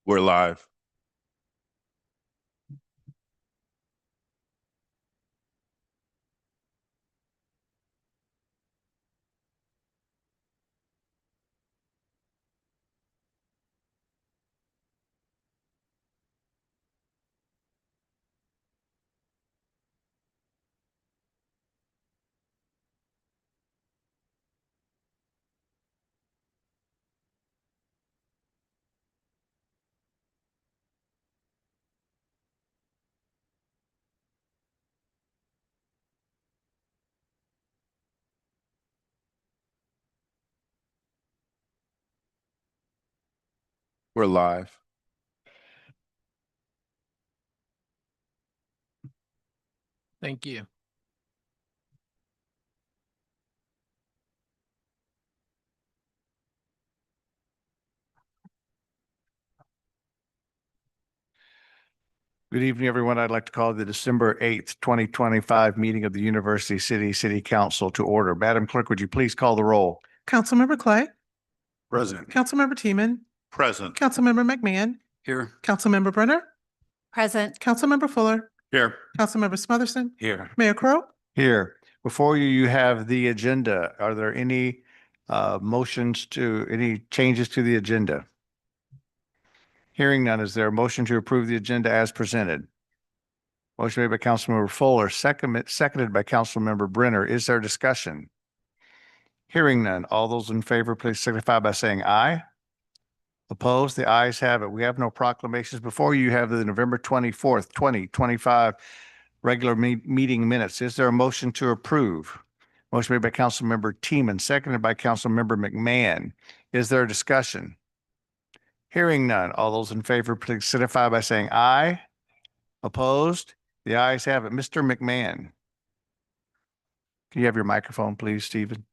We're live. We're live. Thank you. Good evening, everyone. I'd like to call the December 8th, 2025 meeting of the University City Council to order. Madam Clerk, would you please call the roll? Councilmember Clay, Present. Councilmember Teeman, Present. Councilmember McMahon, Here. Councilmember Brenner, Present. Councilmember Fuller, Here. Councilmember Smotherson, Here. Mayor Crowe. Here. Before you, you have the agenda. Are there any any changes to the agenda? Hearing none, is there a motion to approve the agenda as presented? Motion made by Councilmember Fuller, seconded by Councilmember Brenner. Is there discussion? Hearing none. All those in favor, please signify by saying aye. Opposed? The ayes have it. We have no proclamations. Before you have the November 24th, 2025 regular meeting minutes. Is there a motion to approve? Motion made by Councilmember Teeman, seconded by Councilmember McMahon. Is there a discussion? Hearing none. All those in favor, please signify by saying aye. Opposed? The ayes have it. Mr. McMahon. Can you have your microphone, please, Stephen?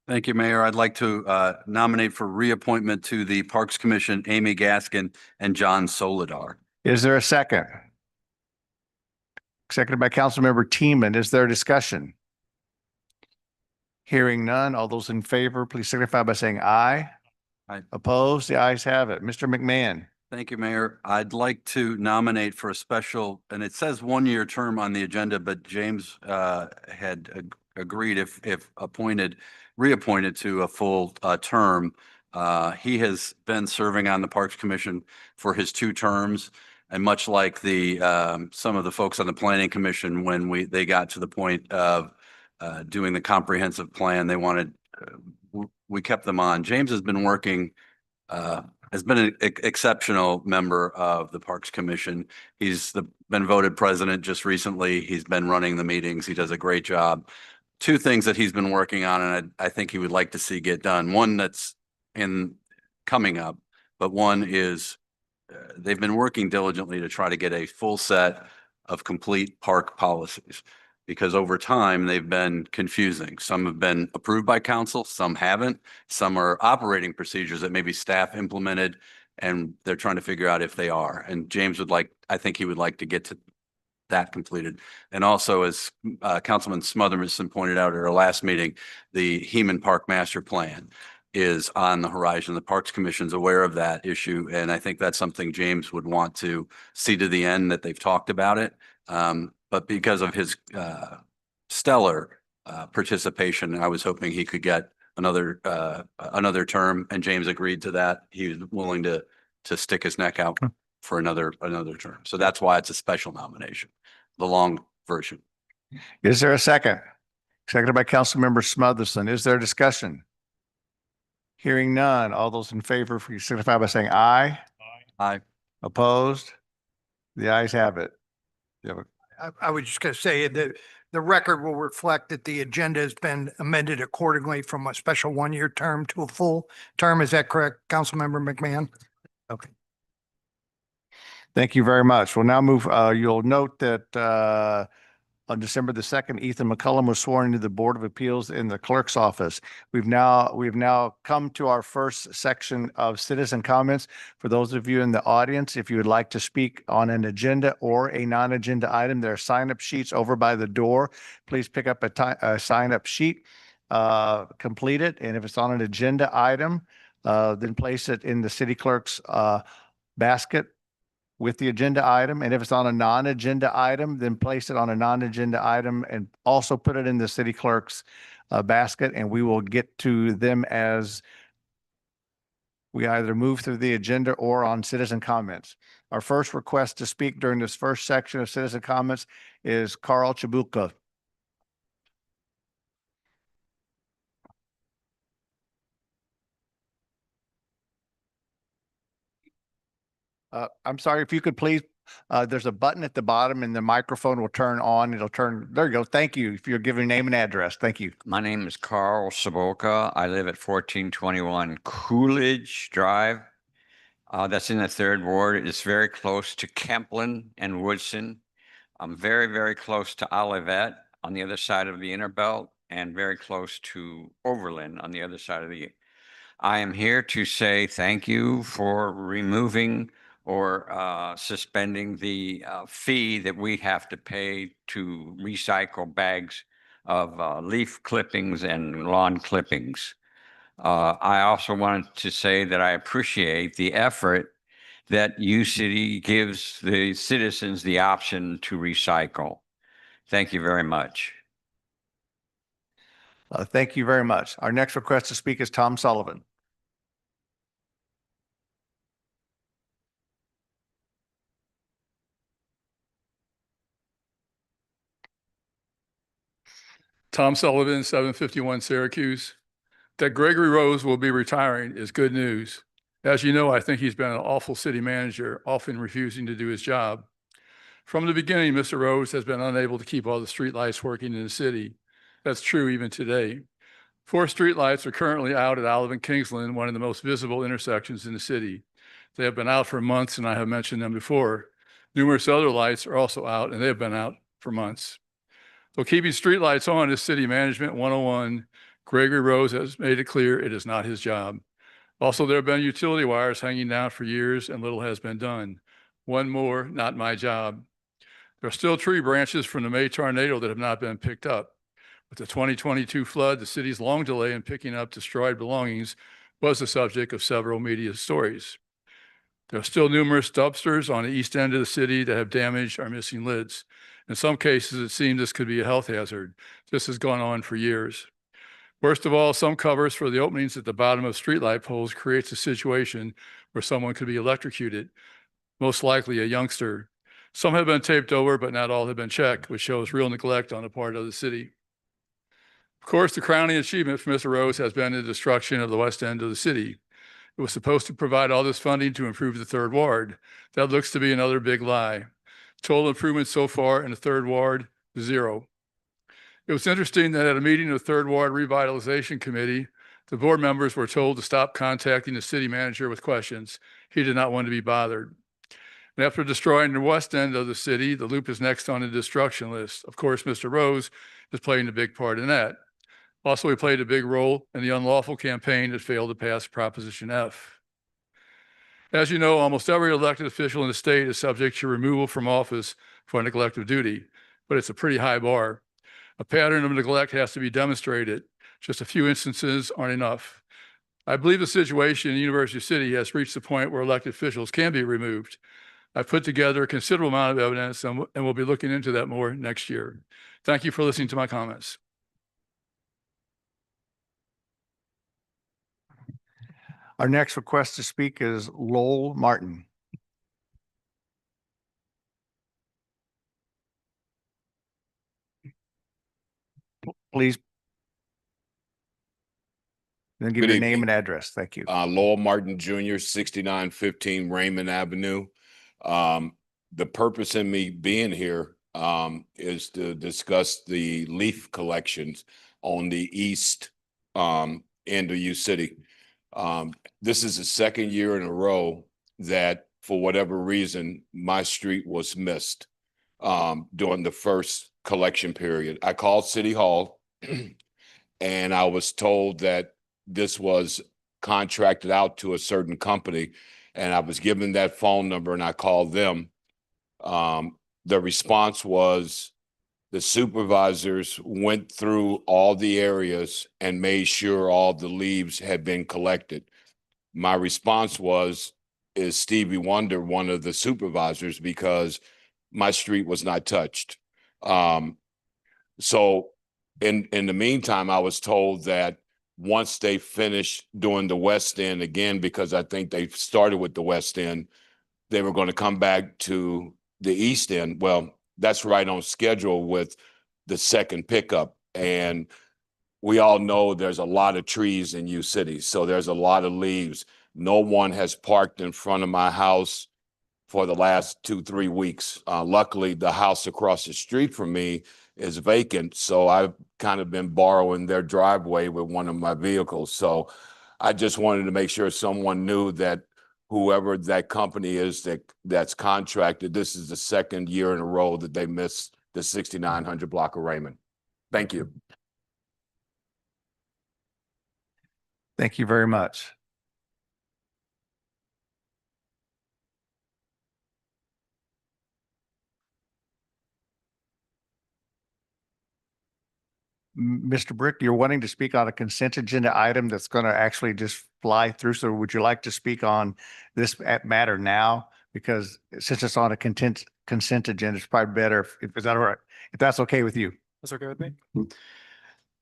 Thank you, Mayor. I'd like to nominate for reappointment to the Parks Commission, Amy Gaskin and John Solidar. Is there a second? Seconded by Councilmember Teeman. Is there a discussion? Hearing none. All those in favor, please signify by saying aye. Aye. Opposed? The ayes have it. Mr. McMahon. Thank you, Mayor. I'd like to nominate for a special, and it says 1-year term on the agenda, but James had agreed if reappointed to a full term. He has been serving on the Parks Commission for his 2 terms. And much like some of the folks on the Planning Commission, when they got to the point of doing the comprehensive plan, they wanted, we kept them on. James has been working, has been an exceptional member of the Parks Commission. He's been voted president just recently. He's been running the meetings. He does a great job. 2 things that he's been working on, and I think he would like to see get done. One that's coming up, but one is they've been working diligently to try to get a full set of complete park policies, because over time they've been confusing. Some have been approved by council, some haven't. Some are operating procedures that maybe staff implemented, and they're trying to figure out if they are. And James I think he would like to get to that completed. And also, as Councilman Smotherson pointed out at our last meeting, the Heman Park Master Plan is on the horizon. The Parks Commission's aware of that issue, and I think that's something James would want to see to the end, that they've talked about it. But because of his stellar participation, I was hoping he could get another term, and James agreed to that. He was willing to stick his neck out for another term. So that's why it's a special nomination, the long version. Is there a second? Seconded by Councilmember Smotherson. Is there a discussion? Hearing none. All those in favor, please signify by saying aye. Aye. Opposed? The ayes have it. I was just going to say that the record will reflect that the agenda has been amended accordingly from a special 1-year term to a full term. Is that correct, Councilmember McMahon? Okay. Thank you very much. We'll now move, you'll note that on December the 2nd, Ethan McCullum was sworn into the Board of Appeals in the clerk's office. We've now come to our first section of citizen comments. For those of you in the audience, if you would like to speak on an agenda or a non-agenda item, there are sign-up sheets over by the door. Please pick up a sign-up sheet, complete it, and if it's on an agenda item, then place it in the city clerk's basket with the agenda item. And if it's on a non-agenda item, then place it on a non-agenda item and also put it in the city clerk's basket, and we will get to them as we either move through the agenda or on citizen comments. Our first request to speak during this first section of citizen comments is Carl Chabuka. I'm sorry, if you could please, there's a button at the bottom and the microphone will turn on. It'll turn, there you go. Thank you. If you're giving name and address, thank you. My name is Carl Saboka. I live at 1421 Coolidge Drive. That's in the 3rd Ward. It's very close to Kemplin and Woodson. I'm very, very close to Olivet on the other side of the Interbelt and very close to Overland on the other side of the. I am here to say thank you for removing or suspending the fee that we have to pay to recycle bags of leaf clippings and lawn clippings. I also wanted to say that I appreciate the effort that UCity gives the citizens the option to recycle. Thank you very much. Thank you very much. Our next request to speak is Tom Sullivan. Tom Sullivan, 751 Syracuse. That Gregory Rose will be retiring is good news. As you know, I think he's been an awful city manager, often refusing to do his job. From the beginning, Mr. Rose has been unable to keep all the streetlights working in the city. That's true even today. 4 streetlights are currently out at Olive and Kingsland, one of the most visible intersections in the city. They have been out for months, and I have mentioned them before. Numerous other lights are also out, and they have been out for months. So keeping streetlights on is City Management 101. Gregory Rose has made it clear it is not his job. Also, there have been utility wires hanging down for years and little has been done. One more, not my job. There are still tree branches from the May tornado that have not been picked up. With the 2022 flood, the city's long delay in picking up destroyed belongings was the subject of several media stories. There are still numerous dumpsters on the east end of the city that have damaged or missing lids. In some cases, it seems this could be a health hazard. This has gone on for years. Worst of all, some covers for the openings at the bottom of streetlight poles creates a situation where someone could be electrocuted, most likely a youngster. Some have been taped over, but not all have been checked, which shows real neglect on the part of the city. Of course, the crowning achievement for Mr. Rose has been the destruction of the west end of the city. It was supposed to provide all this funding to improve the 3rd Ward. That looks to be another big lie. Total improvements so far in the 3rd Ward, 0. It was interesting that at a meeting of the 3rd Ward Revitalization Committee, the board members were told to stop contacting the city manager with questions. He did not want to be bothered. And after destroying the west end of the city, the loop is next on the destruction list. Of course, Mr. Rose is playing a big part in that. Also, he played a big role in the unlawful campaign that failed to pass Proposition F. As you know, almost every elected official in the state is subject to removal from office for neglect of duty, but it's a pretty high bar. A pattern of neglect has to be demonstrated. Just a few instances aren't enough. I believe the situation in University City has reached the point where elected officials can be removed. I've put together a considerable amount of evidence and we'll be looking into that more next year. Thank you for listening to my comments. Our next request to speak is Lowell Martin. Please. Then give Good your name evening. and address. Thank you. Lowell Martin Jr., 6915 Raymond Avenue. The purpose in me being here is to discuss the leaf collections on the east end of U City. This is the 2nd year in a row that, for whatever reason, my street was missed during the first collection period. I called City Hall and I was told that this was contracted out to a certain company, and I was given that phone number and I called them. The response was the supervisors went through all the areas and made sure all the leaves had been collected. my response was, is Stevie Wonder one of the supervisors? Because my street was not touched. So in the meantime, I was told that once they finish doing the West End again, because I think they started with the West End, they were going to come back to the East End. Well, that's right on schedule with the second pickup. And we all know there's a lot of trees in U City, so there's a lot of leaves. No one has parked in front of my house for the last 2-3 weeks. Luckily, the house across the street from me is vacant, so I've kind of been borrowing their driveway with one of my vehicles. So I just wanted to make sure someone knew that whoever that company is that's contracted, this is the second year in a row that they missed the 6900 block of Raymond. Thank you. Thank you very much. Mr. Brick, you're wanting to speak on a consent agenda item that's going to actually just fly through. So would you like to speak on this matter now? Because since it's on a consent agenda, it's probably better if is that all right? If that's okay with you. That's okay with me.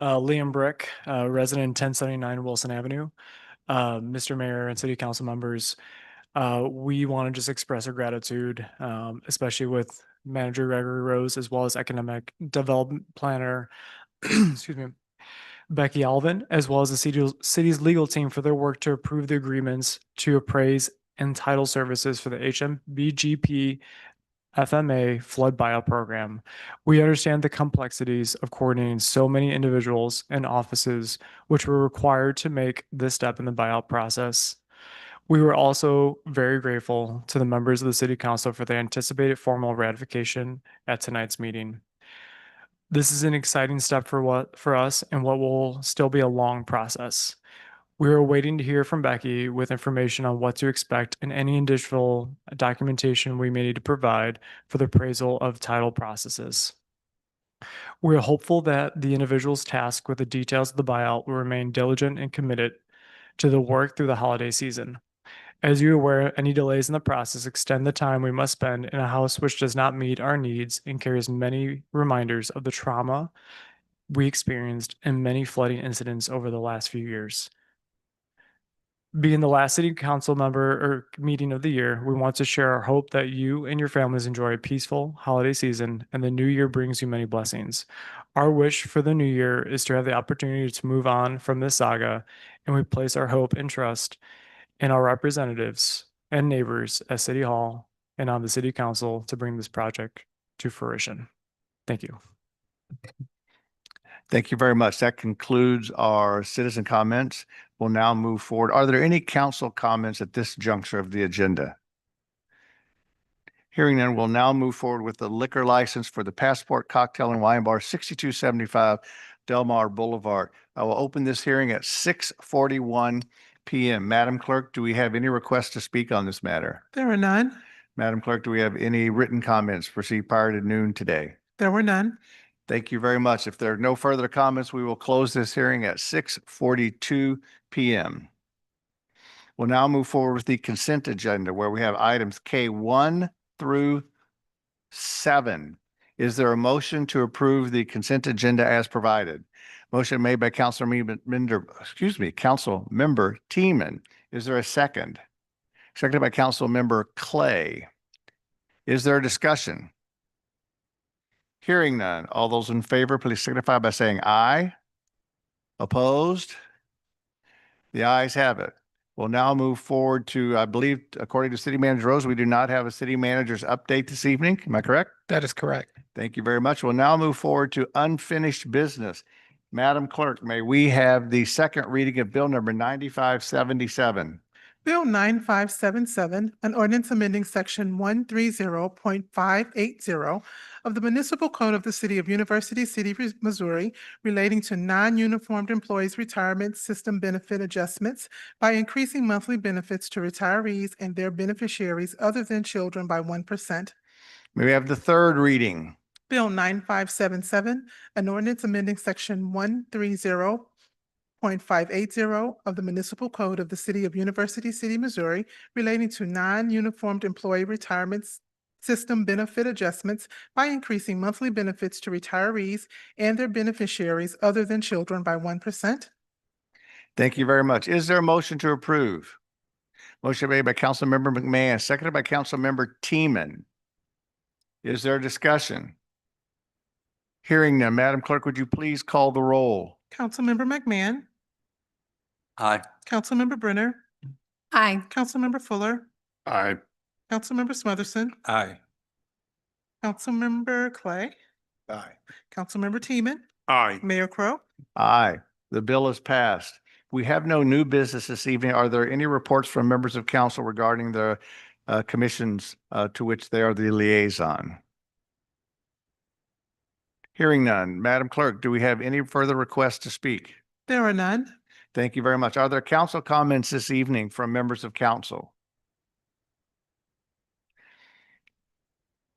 Liam Brick, resident 1079 Wilson Avenue. Mr. Mayor and City Council members, we want to just express our gratitude, especially with Manager Gregory Rose, as well as Economic Development Planner, excuse me, Becky Alvin, as well as the city's legal team for their work to approve the agreements to appraise and title services for the HMBGP FMA flood buyout program. We understand the complexities of coordinating so many individuals and offices which were required to make this step in the buyout process. We were also very grateful to the members of the City Council for the anticipated formal ratification at tonight's meeting. This is an exciting step for us and what will still be a long process. We are waiting to hear from Becky with information on what to expect and any additional documentation we may need to provide for the appraisal of title processes. We are hopeful that the individuals tasked with the details of the buyout will remain diligent and committed to the work through the holiday season. As you are aware, any delays in the process extend the time we must spend in a house which does not meet our needs and carries many reminders of the trauma we experienced in many flooding incidents over the last few years. Being the last City Council member or meeting of the year, we want to share our hope that you and your families enjoy a peaceful holiday season and the new year brings you many blessings. Our wish for the new year is to have the opportunity to move on from this saga, and we place our hope and trust in our representatives and neighbors at City Hall and on the City Council to bring this project to fruition. Thank you. Thank you very much. That concludes our citizen comments. We'll now move forward. Are there any council comments at this juncture of the agenda? Hearing none, we'll now move forward with the liquor license for the Passport Cocktail and Wine Bar, 6275 Delmar Boulevard. I will open this hearing at 6:41 p.m. Madam Clerk, do we have any requests to speak on this matter? There are none. Madam Clerk, do we have any written comments received prior to noon today? There were none. Thank you very much. If there are no further comments, we will close this hearing at 6:42 p.m. We'll now move forward with the consent agenda where we have items K1 through 7. Is there a motion to approve the consent agenda as provided? Motion made by Councilmember Teeman. Is there a second? Seconded by Councilmember Clay. Is there a discussion? Hearing none. All those in favor, please signify by saying aye. Opposed? The ayes have it. We'll now move forward to, I believe, according to City Manager Rose, we do not have a city manager's update this evening. Am I correct? That is correct. Thank you very much. We'll now move forward to unfinished business. Madam Clerk, may we have the second reading of Bill number 9577? Bill 9577, an ordinance amending section 130.580 of the Municipal Code of the City of University City, Missouri, relating to non-uniformed employees' retirement system benefit adjustments by increasing monthly benefits to retirees and their beneficiaries other than children by 1%. May we have the third reading? Bill 9577, an ordinance amending section 2.580 of the Municipal Code of the City of University City, Missouri relating to non-uniformed employee retirements system benefit adjustments by increasing monthly benefits to retirees and their beneficiaries other than children by 1%. Thank you very much. Is there a motion to approve? Motion made by Councilmember McMahon, seconded by Councilmember Teeman. Is there discussion? Hearing none, Madam Clerk, would you please call the roll? Councilmember McMahon, Aye. Councilmember Brenner, Aye. Councilmember Fuller, Aye. Councilmember Smotherson, Aye. Councilmember Clay, Aye. Councilmember Teeman, Aye. Mayor Crowe. Aye, the bill is passed. We have no new business this evening. Are there any reports from members of council regarding the commissions to which they are the liaison? Hearing none. Madam Clerk, do we have any further requests to speak? There are none. Thank you very much. Are there council comments this evening from members of council?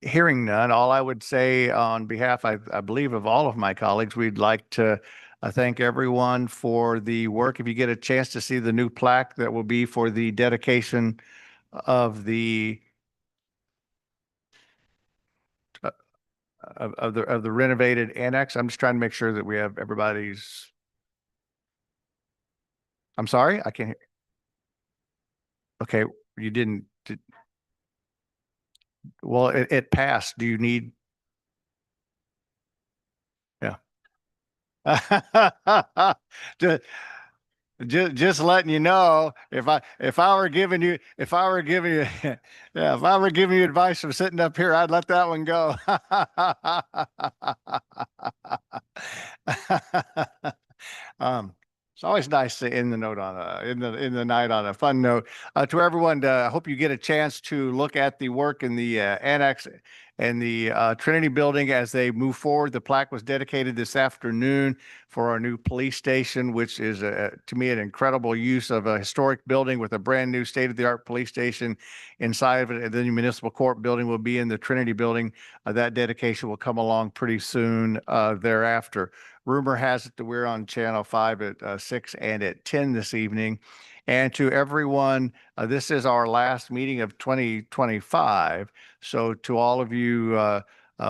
Hearing none, all I would say on behalf, I believe, of all of my colleagues, we'd like to thank everyone for the work. If you get a chance to see the new plaque that will be for the dedication of the of the renovated annex, I'm just trying to make sure that we have everybody's. I'm sorry, I can't hear. Okay, you didn't. Well, it passed. Do you need? Yeah. Just letting you know, if I were giving you yeah, if I were giving you advice from sitting up here, I'd let that one go. It's always nice to end the note on in the night on a fun note. To everyone, I hope you get a chance to look at the work in the annex and the Trinity building as they move forward. The plaque was dedicated this afternoon for our new police station, which is to me an incredible use of a historic building with a brand new state-of-the-art police station inside of it. And then the municipal court building will be in the Trinity building. That dedication will come along pretty soon thereafter. Rumor has it that we're on Channel 5 at 6 and at 10 this evening. And to everyone, this is our last meeting of 2025. So to all of you,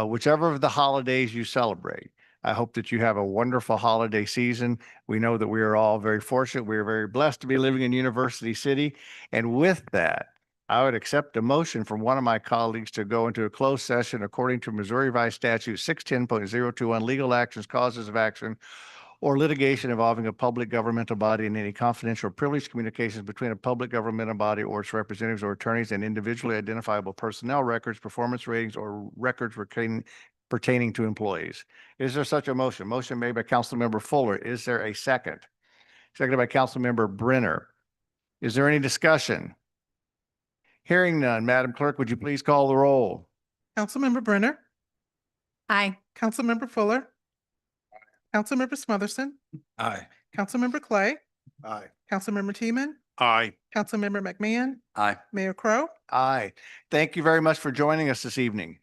whichever of the holidays you celebrate, I hope that you have a wonderful holiday season. We know that we are all very fortunate. We are very blessed to be living in University City. And with that, I would accept a motion from one of my colleagues to go into a closed session according to Missouri Revised Statute 610.021, legal actions, causes of action, or litigation involving a public governmental body and any confidential or privileged communications between a public governmental body or its representatives or attorneys and individually identifiable personnel records, performance ratings, or records pertaining to employees. Is there such a motion? Motion made by Councilmember Fuller. Is there a second? Seconded by Councilmember Brenner. Is there any discussion? Hearing none, Madam Clerk, would you please call the roll? Councilmember Brenner, Aye. Councilmember Fuller, Councilmember Smotherson, Aye. Councilmember Clay, Aye. Councilmember Teeman, Aye. Councilmember McMahon, Aye. Mayor Crowe. Aye. Thank you very much for joining us this evening.